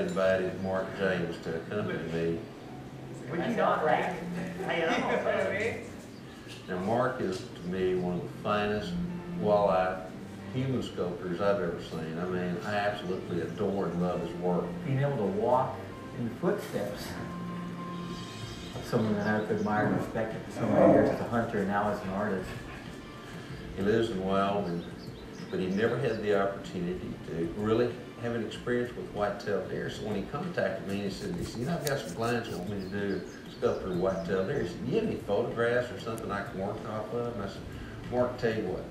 invited Mark James to accompany me. Would you not laugh? Now Mark is to me one of the finest walleye human sculptors I've ever seen. I mean, I absolutely adore and love his work. Being able to walk in the footsteps of someone that I've admired and respected for so many years as a hunter and now as an artist. He lives in Wyoming, but he never had the opportunity to really have an experience with white-tailed deer. So when he contacted me, he said, you know, I've got some clients who want me to do sculpture of white-tailed deer. He said, you have any photographs or something I can work off of? And I said, Mark, tell you what,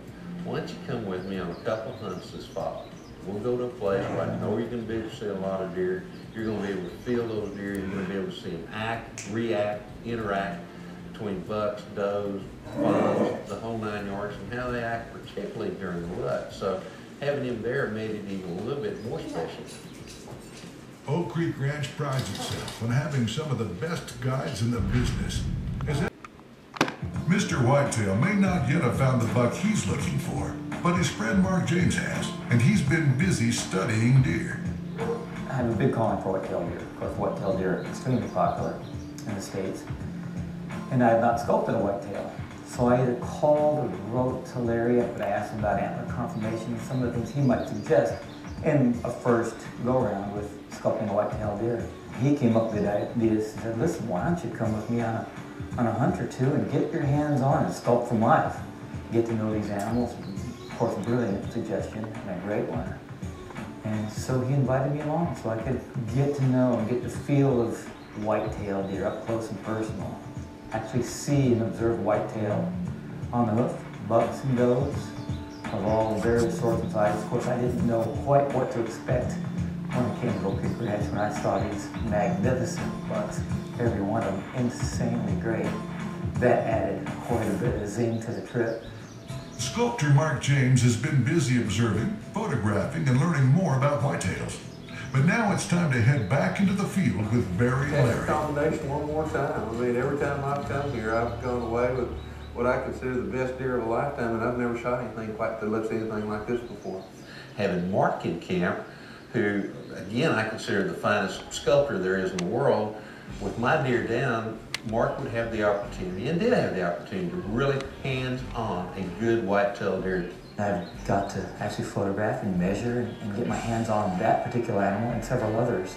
why don't you come with me on a couple of hunts this fall? We'll go to a place where I know you're going to be able to see a lot of deer. You're going to be able to feel those deer. You're going to be able to see them act, react, interact between bucks, does, fawns, the whole 9 yards, and how they act, particularly during the rut. So having him there made it even a little bit more special. Oak Creek Ranch prides itself on having some of the best guides in the business. Mr. Whitetail may not yet have found the buck he's looking for, but his friend Mark James has, and he's been busy studying deer. I have a big calling for whitetail deer. Of course, whitetail deer are extremely popular in the States, and I have not sculpted a whitetail. So I either called or wrote to Larry after I asked him about antler conformation and some of the things he might suggest in a first go-around with sculpting a whitetail deer. He came up with the idea and said, listen, why don't you come with me on a hunt or two and get your hands on and sculpt from life. Get to know these animals. Of course, a brilliant suggestion and a great one. And so he invited me along so I could get to know and get the feel of whitetail deer up close and personal. Actually see and observe whitetail on the hoof, bucks and does of all various sorts and sizes. Of course, I didn't know quite what to expect when I came to Oak Creek Ranch, when I saw these magnificent bucks, every one of them insanely great. That added quite a bit of zing to the trip. Sculptor Mark James has been busy observing, photographing, and learning more about whitetails. But now it's time to head back into the field with Barry and Larry. Combination one more time. I mean, every time I've come here, I've gone away with what I consider the best deer of a lifetime, and I've never shot anything quite that looks anything like this before. Having Mark in camp, who, again, I consider the finest sculptor there is in the world, with my deer down, Mark would have the opportunity, and did have the opportunity, to really hands-on a good white-tailed deer. I've got to actually photograph and measure and get my hands on that particular animal and several others.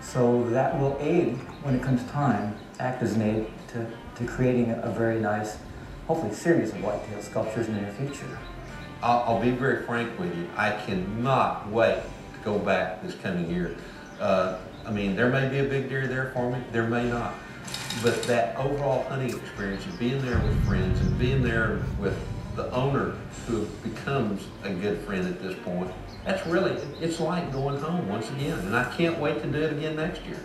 So that will aid, when it comes time, act as an aid to creating a very nice, hopefully series of whitetail sculptures in the near future. I'll be very frank with you. I cannot wait to go back this coming year. I mean, there may be a big deer there for me, there may not. But that overall hunting experience of being there with friends and being there with the owner who becomes a good friend at this point, that's really, it's like going home once again. And I can't wait to do it again next year.